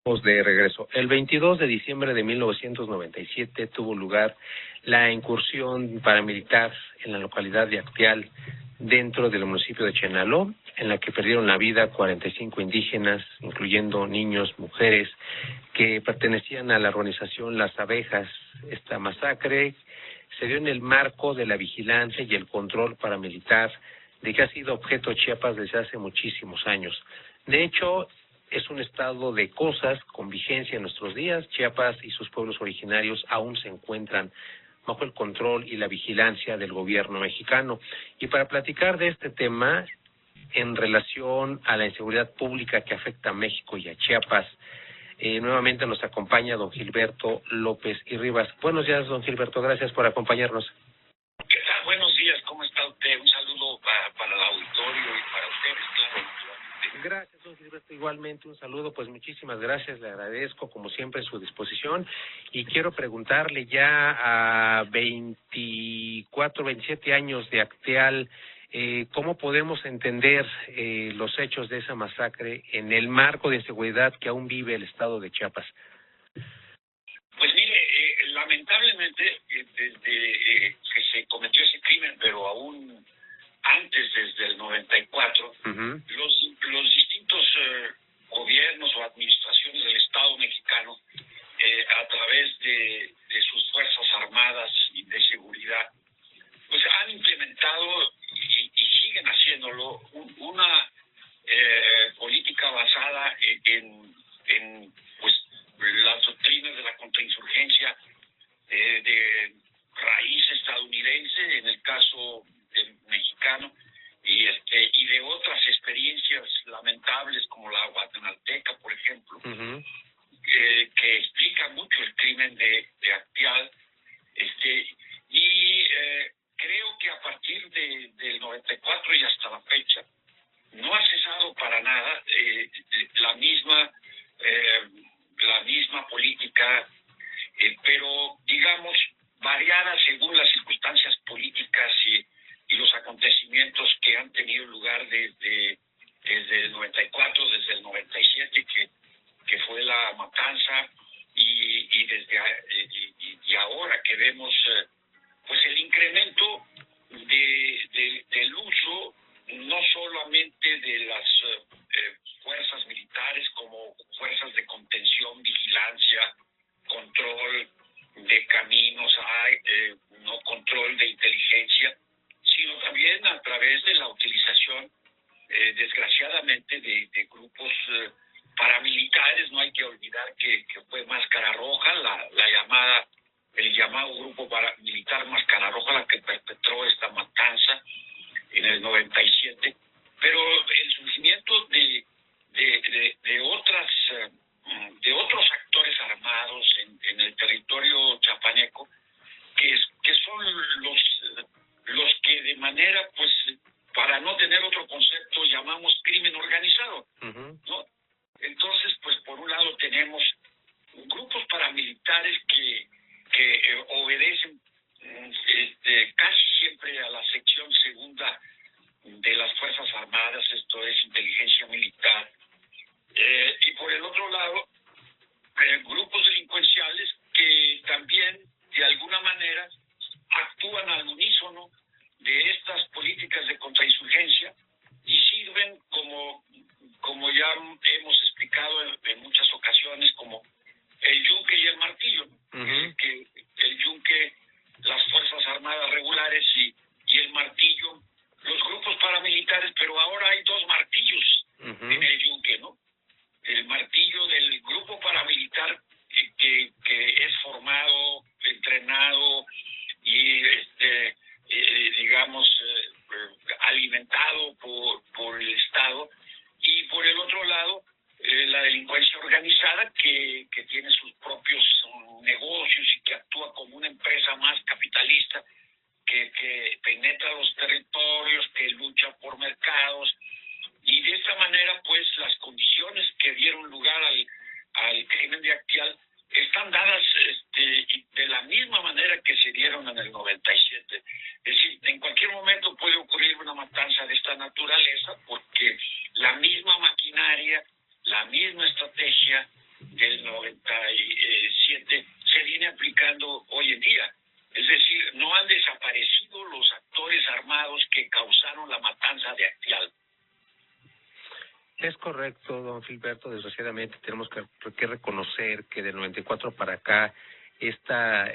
De regreso. El 22 de diciembre de 1997 tuvo lugar la incursión paramilitar en la localidad de Acteal, dentro del municipio de Chenaló, en la que perdieron la vida 45 indígenas, incluyendo niños, mujeres, que pertenecían a la organización Las Abejas. Esta masacre se dio en el marco de la vigilancia y el control paramilitar de que ha sido objeto Chiapas desde hace muchísimos años. De hecho, es un estado de cosas con vigencia en nuestros días. Chiapas y sus pueblos originarios aún se encuentran bajo el control y la vigilancia del gobierno mexicano. Y para platicar de este tema, en relación a la inseguridad pública que afecta a México y a Chiapas, nuevamente nos acompaña don Gilberto López y Rivas. Buenos días, don Gilberto, gracias por acompañarnos. ¿Qué tal? Buenos días, ¿cómo está usted? Un saludo para el auditorio y para ustedes, claro. Gracias, don Gilberto. Igualmente un saludo, pues muchísimas gracias, le agradezco como siempre su disposición y quiero preguntarle ya a 24, 27 años de Acteal, ¿cómo podemos entender los hechos de esa masacre en el marco de inseguridad que aún vive el estado de Chiapas? Pues mire, lamentablemente desde que se cometió ese crimen, pero aún antes, desde el 94, los distintos gobiernos o administraciones del Estado mexicano, a través de sus fuerzas armadas y de seguridad, pues han implementado y siguen haciéndolo una política basada en pues las doctrinas de la contrainsurgencia de raíz estadounidense, en el caso del mexicano, y de otras experiencias lamentables como la guatemalteca, por ejemplo, que explica mucho el crimen de Acteal, y creo que a partir del 94 y hasta la fecha no ha cesado para nada la misma política, pero digamos variada según las circunstancias políticas y los acontecimientos que han tenido lugar desde el 94, desde el 97, que fue la matanza, y desde y ahora que vemos pues el incremento del uso no solamente de las fuerzas militares como fuerzas de contención, vigilancia, control de caminos, no control de inteligencia, sino también a través de la utilización, desgraciadamente, de grupos paramilitares. No hay que olvidar que fue Máscara Roja, el llamado grupo paramilitar Máscara Roja, la que perpetró esta matanza en el 97, pero el surgimiento de otros actores armados en el territorio chapaneco, que son los que de manera, pues, para no tener otro concepto, llamamos crimen organizado, ¿no? Entonces, pues, por un lado tenemos grupos paramilitares que obedecen casi siempre a la sección segunda de las Fuerzas Armadas, esto es inteligencia militar, y por el otro lado grupos delincuenciales que también de alguna manera actúan al unísono de estas políticas de contrainsurgencia y sirven como ya hemos explicado en muchas ocasiones, como el yunque y el martillo, que el yunque las Fuerzas Armadas regulares y el martillo los grupos paramilitares, pero ahora hay dos martillos en el yunque, ¿no? El martillo del grupo paramilitar que es formado, entrenado y digamos alimentado por el Estado, y por el otro lado la delincuencia organizada que tiene sus propios negocios y que actúa como una empresa más capitalista, que penetra los territorios, que lucha por mercados, y de esta manera pues las condiciones que dieron lugar al crimen de Acteal están dadas de la misma manera que se dieron en el 97. Es decir, en cualquier momento puede ocurrir una matanza de esta naturaleza, porque la misma maquinaria, la misma estrategia del 97 se viene aplicando hoy en día. Es decir, no han desaparecido los actores armados que causaron la matanza de Acteal. Es correcto, don Gilberto. Desgraciadamente tenemos que reconocer que del 94 para acá esta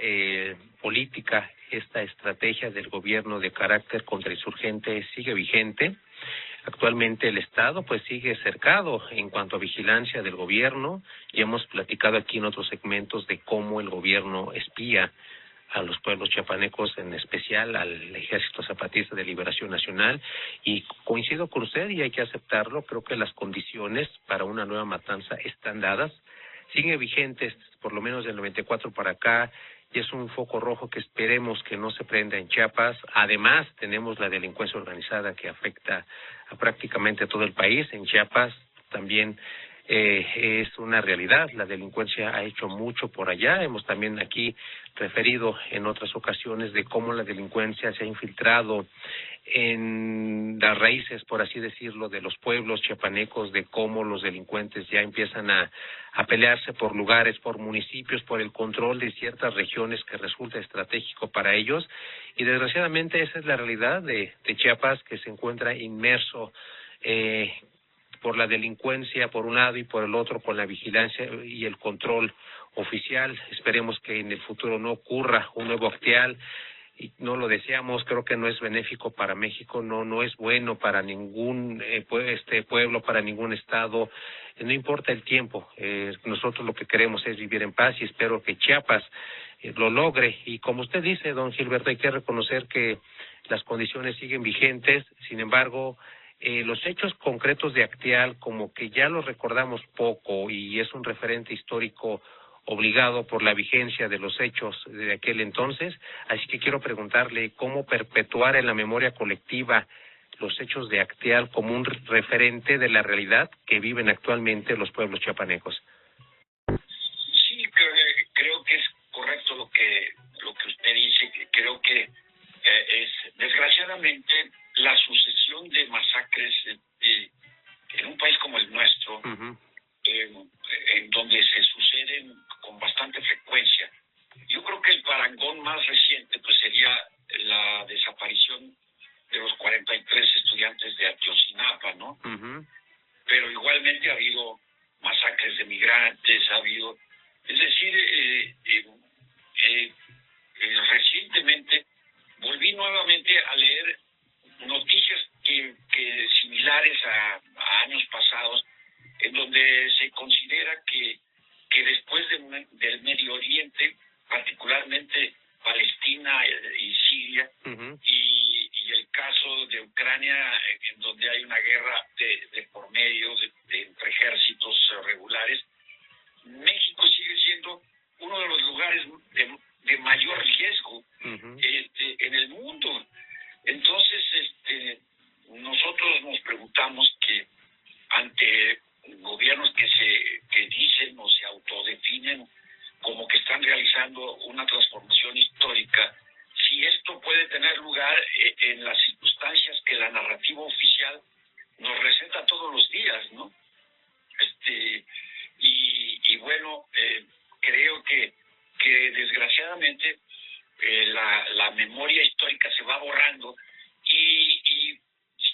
política, esta estrategia del gobierno de carácter contrainsurgente sigue vigente. Actualmente el Estado pues sigue cercado en cuanto a vigilancia del gobierno. Ya hemos platicado aquí en otros segmentos de cómo el gobierno espía a los pueblos chiapanecos, en especial al Ejército Zapatista de Liberación Nacional, y coincido con usted y hay que aceptarlo. Creo que las condiciones para una nueva matanza están dadas, siguen vigentes por lo menos del 94 para acá, y es un foco rojo que esperemos que no se prenda en Chiapas. Además, tenemos la delincuencia organizada que afecta a prácticamente todo el país. En Chiapas también es una realidad, la delincuencia ha hecho mucho por allá. Hemos también aquí referido en otras ocasiones de cómo la delincuencia se ha infiltrado en las raíces, por así decirlo, de los pueblos chiapanecos, de cómo los delincuentes ya empiezan a pelearse por lugares, por municipios, por el control de ciertas regiones que resulta estratégico para ellos. Y desgraciadamente esa es la realidad de Chiapas, que se encuentra inmerso por la delincuencia por un lado y por el otro con la vigilancia y el control oficial. Esperemos que en el futuro no ocurra un nuevo Acteal, y no lo deseamos. Creo que no es benéfico para México, no es bueno para ningún pueblo, para ningún estado. No importa el tiempo, nosotros lo que queremos es vivir en paz, y espero que Chiapas lo logre. Y como usted dice, don Gilberto, hay que reconocer que las condiciones siguen vigentes. Sin embargo, los hechos concretos de Acteal como que ya los recordamos poco, y es un referente histórico obligado por la vigencia de los hechos de aquel entonces. Así que quiero preguntarle cómo perpetuar en la memoria colectiva los hechos de Acteal como un referente de la realidad que viven actualmente los pueblos chiapanecos. Sí, creo que es correcto lo que usted dice. Creo que es desgraciadamente la sucesión de masacres en un país como el nuestro, en donde se suceden con bastante frecuencia. Yo creo que el parangón más reciente pues sería la desaparición de los 43 estudiantes de Ayotzinapa, ¿no? Pero igualmente ha habido masacres de migrantes, ha habido, es decir, recientemente volví nuevamente a leer noticias que similares a años pasados, en donde se considera que después del Medio Oriente, particularmente Palestina y Siria, y el caso de Ucrania, en donde hay una guerra de por medio entre ejércitos regulares, México sigue siendo uno de los lugares de mayor riesgo en el mundo. Entonces, nosotros nos preguntamos que ante gobiernos que dicen o se autodefinen como que están realizando una transformación histórica, si esto puede tener lugar en las circunstancias que la narrativa oficial nos receta todos los días, ¿no? Y bueno, creo que desgraciadamente la memoria histórica se va borrando, y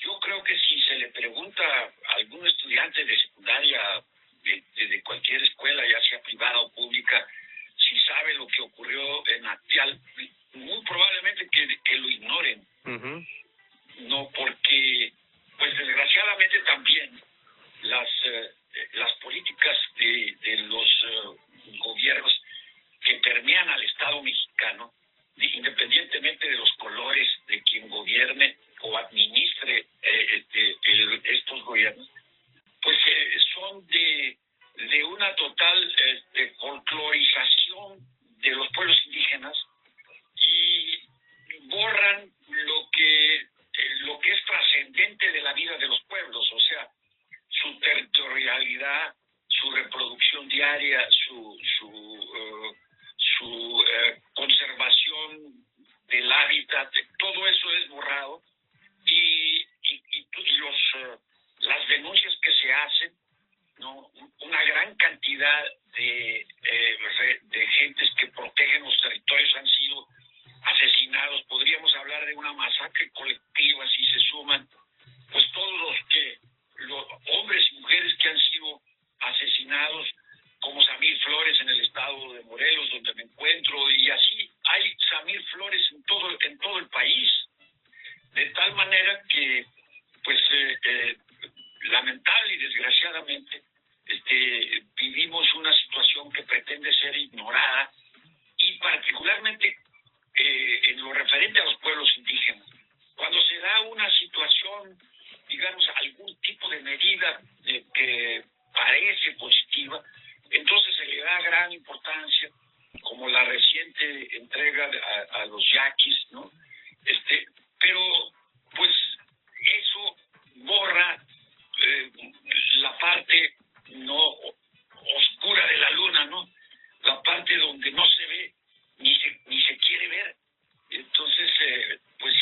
yo creo que si se le pregunta a algún estudiante de secundaria de cualquier escuela, ya sea privada o pública, si sabe lo que ocurrió en Acteal, muy probablemente que lo ignoren. No, porque pues desgraciadamente también las políticas de los gobiernos que permean al Estado mexicano, independientemente de los colores de quien gobierne o administre estos gobiernos, pues son de una total folclorización de los pueblos indígenas, y borran lo que es trascendente de la vida de los pueblos, o sea, su territorialidad, su reproducción diaria, su conservación del hábitat. Todo eso es borrado, y las denuncias que se hacen, ¿no? Una gran cantidad de Flores en el estado de Morelos, donde me encuentro, y así hay Samir Flores en todo el país, de tal manera que, pues, lamentable y desgraciadamente, vivimos una situación que pretende ser ignorada, y particularmente en lo referente a los pueblos indígenas. Cuando se da una situación, digamos, algún tipo de medida que parece positiva, entonces se le da gran importancia, como la reciente entrega a los yaquis, ¿no? Pero, pues, eso borra la parte no oscura de la luna, ¿no? La parte donde no se ve ni se quiere ver. Entonces, pues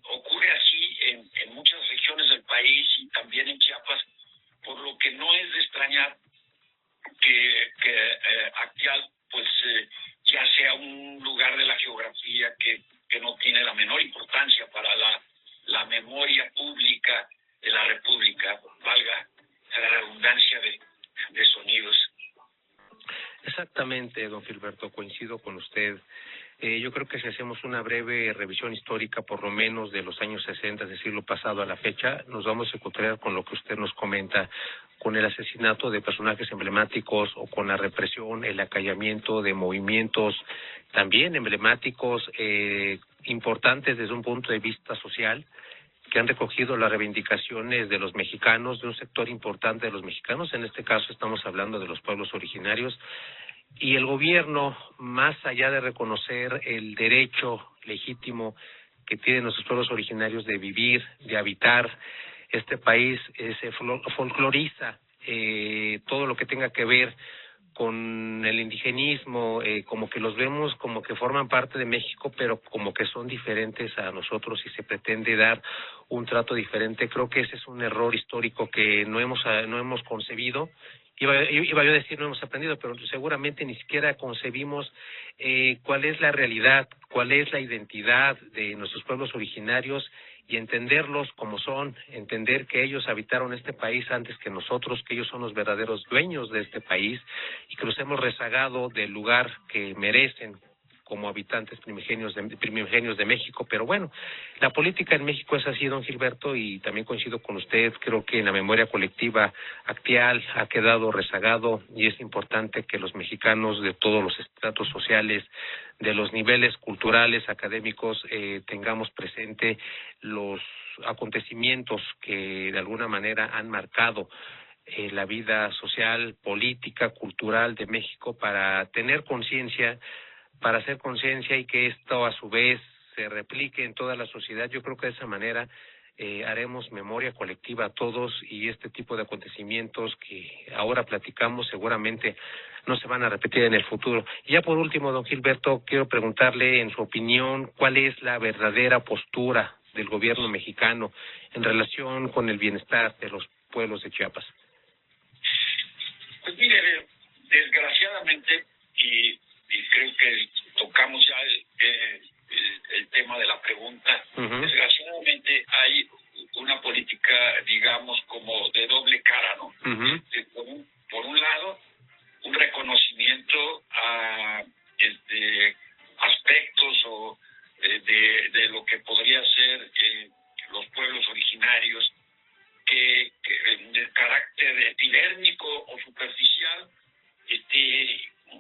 ocurre así en muchas regiones del país y también en Chiapas, por lo que no es de extrañar que Acteal pues ya sea un lugar de la geografía que no tiene la menor importancia para la memoria pública de la República, valga la redundancia de sonidos. Exactamente, don Gilberto, coincido con usted. Yo creo que si hacemos una breve revisión histórica, por lo menos de los años 60 del siglo pasado a la fecha, nos vamos a encontrar con lo que usted nos comenta, con el asesinato de personajes emblemáticos o con la represión, el acallamiento de movimientos también emblemáticos, importantes desde un punto de vista social, que han recogido las reivindicaciones de los mexicanos, de un sector importante de los mexicanos. En este caso estamos hablando de los pueblos originarios. Y el gobierno, más allá de reconocer el derecho legítimo que tienen nuestros pueblos originarios de vivir, de habitar este país, se folcloriza todo lo que tenga que ver con el indigenismo, como que los vemos como que forman parte de México, pero como que son diferentes a nosotros y se pretende dar un trato diferente. Creo que ese es un error histórico que no hemos concebido. Iba yo a decir no hemos aprendido, pero seguramente ni siquiera concebimos cuál es la realidad, cuál es la identidad de nuestros pueblos originarios y entenderlos como son, entender que ellos habitaron este país antes que nosotros, que ellos son los verdaderos dueños de este país y que los hemos rezagado del lugar que merecen como habitantes primigenios de México. Pero bueno, la política en México es así, don Gilberto, y también coincido con usted. Creo que en la memoria colectiva Acteal ha quedado rezagado y es importante que los mexicanos de todos los estratos sociales, de los niveles culturales, académicos, tengamos presente los acontecimientos que de alguna manera han marcado la vida social, política, cultural de México, para tener conciencia, para hacer conciencia y que esto a su vez se replique en toda la sociedad. Yo creo que de esa manera haremos memoria colectiva a todos y este tipo de acontecimientos que ahora platicamos seguramente no se van a repetir en el futuro. Y ya por último, don Gilberto, quiero preguntarle en su opinión cuál es la verdadera postura del gobierno mexicano en relación con el bienestar de los pueblos de Chiapas. Pues mire, desgraciadamente, y creo que tocamos ya el tema de la pregunta, desgraciadamente hay una política, digamos, como de doble cara, ¿no? Por un lado, un reconocimiento a aspectos o de lo que podría ser los pueblos originarios, que de carácter epidérmico o superficial,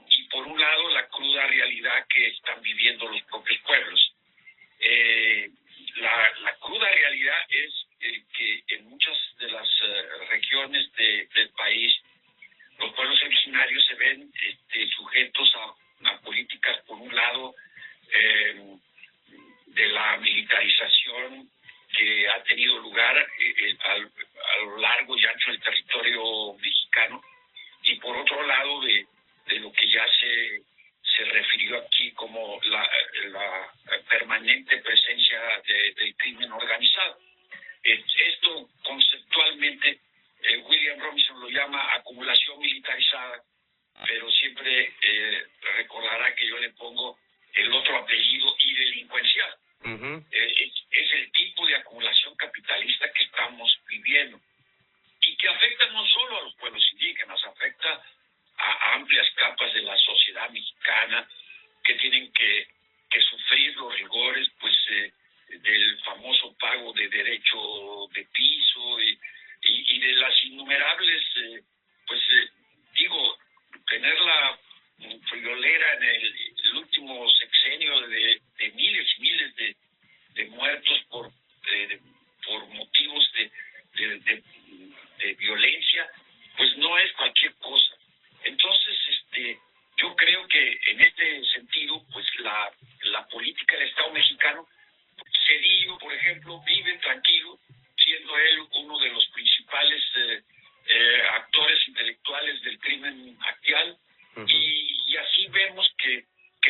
y por un lado la cruda realidad que están viviendo los propios pueblos. La cruda realidad es que en muchas de las regiones del país los pueblos originarios se ven sujetos a políticas, por un lado, de la militarización que ha tenido lugar a lo largo y ancho del territorio mexicano, y por otro lado de lo que ya se refirió aquí como la permanente presencia del crimen organizado. Esto conceptualmente William Robinson lo llama acumulación militarizada, pero siempre recordará que yo le pongo el otro apellido y delincuencial. Es el tipo de acumulación capitalista que estamos viviendo y que afecta no solo a los pueblos indígenas, afecta a amplias capas mexicana, que tienen que sufrir los rigores pues del famoso pago de derecho de piso y de las innumerables tener la friolera en el último sexenio de miles y miles de muertos por motivos de violencia, pues no es cualquier cosa. Entonces, yo creo que en este sentido, pues la política del Estado mexicano, Cedillo, por ejemplo, vive tranquilo, siendo él uno de los principales actores intelectuales del crimen actual, y así vemos que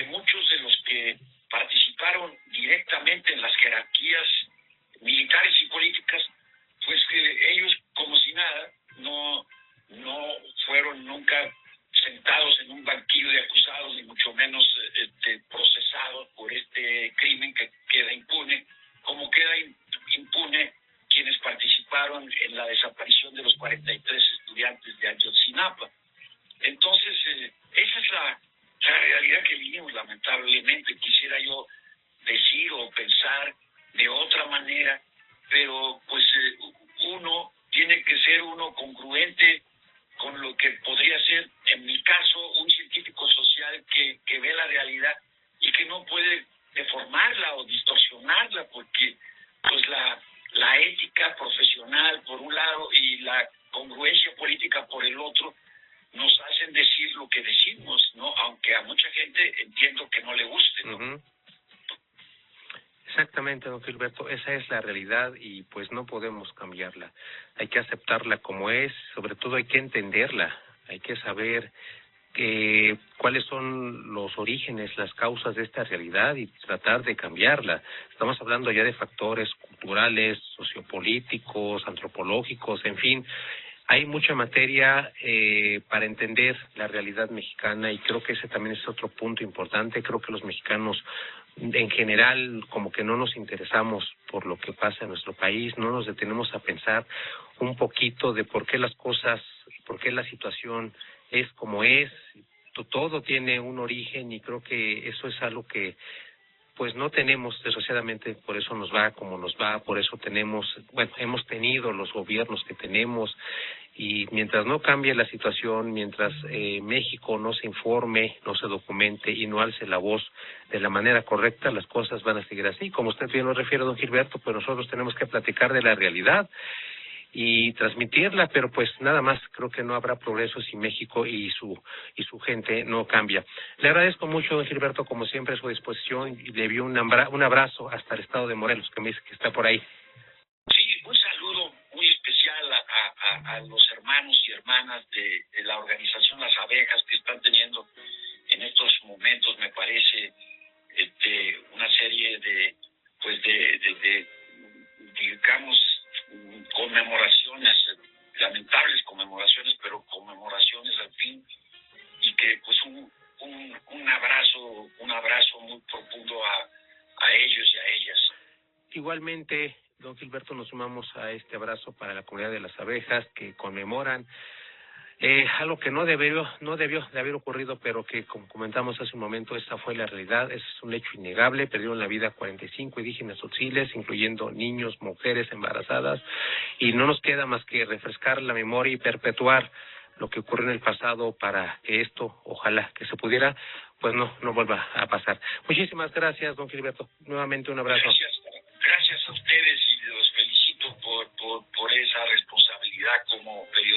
muchos de los que participaron directamente en las jerarquías militares y políticas, pues que ellos como si nada, no fueron nunca sentados en un banquillo de acusados, ni mucho menos procesados por este crimen que queda impune, como queda impune quienes participaron en la desaparición de los 43 estudiantes de Ayotzinapa. Entonces, esa es la realidad que vivimos, lamentablemente. Quisiera yo decir o pensar de otra manera, pero pues uno tiene que ser congruente con lo que podría ser, en mi caso, un científico social que ve la realidad y que no puede deformarla o distorsionarla, porque pues la ética profesional por un lado y la congruencia política por el otro nos hacen decir lo que decimos, ¿no? Aunque a mucha gente entiendo que no le guste, ¿no? Exactamente, don Gilberto, esa es la realidad y pues no podemos cambiarla. Hay que aceptarla como es, sobre todo hay que entenderla, hay que saber cuáles son los orígenes, las causas de esta realidad y tratar de cambiarla. Estamos hablando ya de factores culturales, sociopolíticos, antropológicos, en fin. Hay mucha materia para entender la realidad mexicana y creo que ese también es otro punto importante. Creo que los mexicanos en general como que no nos interesamos por lo que pasa en nuestro país, no nos detenemos a pensar un poquito de por qué las cosas, por qué la situación es como es. Todo tiene un origen y creo que eso es algo que pues no tenemos, desgraciadamente, por eso nos va como nos va, por eso hemos tenido los gobiernos que tenemos, y mientras no cambie la situación, mientras México no se informe, no se documente y no alce la voz de la manera correcta, las cosas van a seguir así. Como usted bien lo refiere, don Gilberto, pues nosotros tenemos que platicar de la realidad y transmitirla, pero pues nada más, creo que no habrá progreso si México y su gente no cambia. Le agradezco mucho, don Gilberto, como siempre, a su disposición, y le envío un abrazo hasta el estado de Morelos, que me dice que está por ahí. Sí, un saludo muy especial a los hermanos y hermanas de la organización Las Abejas, que están teniendo en estos momentos, me parece, una serie de digamos, conmemoraciones, lamentables conmemoraciones, pero conmemoraciones al fin, y que pues un abrazo muy profundo a ellos y a ellas. Igualmente, don Gilberto, nos sumamos a este abrazo para la comunidad de Las Abejas, que conmemoran algo que no debió de haber ocurrido, pero que, como comentamos hace un momento, esa fue la realidad. Ese es un hecho innegable. Perdieron la vida 45 indígenas tzotziltes, incluyendo niños, mujeres embarazadas, y no nos queda más que refrescar la memoria y perpetuar lo que ocurrió en el pasado para que esto, ojalá que se pudiera, pues no vuelva a pasar. Muchísimas gracias, don Gilberto. Nuevamente un abrazo. Gracias a ustedes y los felicito por esa responsabilidad como periodistas.